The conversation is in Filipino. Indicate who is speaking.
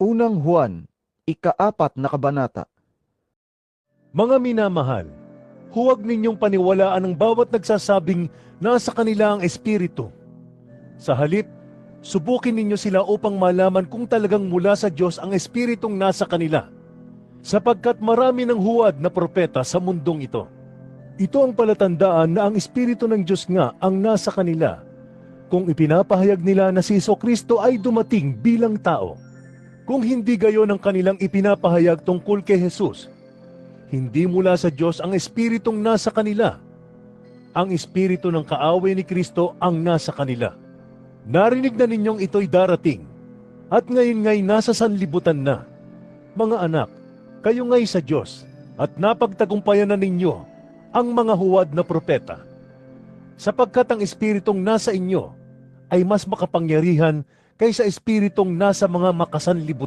Speaker 1: Unang Juan, ika-4 na kabanata.
Speaker 2: Mga minamahal, huwag ninyong paniwalaan ang bawat nagsasabing nasa kanila ang Espiritu. Sa halip, subukin ninyo sila upang malaman kung talagang mula sa Diyos ang Espiritong nasa kanila, sapagkat marami ng huwad na propeta sa mundong ito. Ito ang palatandaan na ang Espiritu ng Diyos nga ang nasa kanila, kung ipinapahayag nila na si Jesucristo ay dumating bilang tao. Kung hindi gayon ang kanilang ipinapahayag tungkol kay Jesus, hindi mula sa Diyos ang Espiritong nasa kanila. Ang Espiritu ng kaaway ni Kristo ang nasa kanila. Narinig na ninyong ito'y darating, at ngayon nga'y nasa sanlibutan na. Mga anak, kayo nga'y sa Diyos, at napagtagumpayan na ninyo ang mga huwad na propeta. Sapagkat ang Espiritong nasa inyo ay mas makapangyarihan kaysa Espiritong nasa mga makasanlibutan.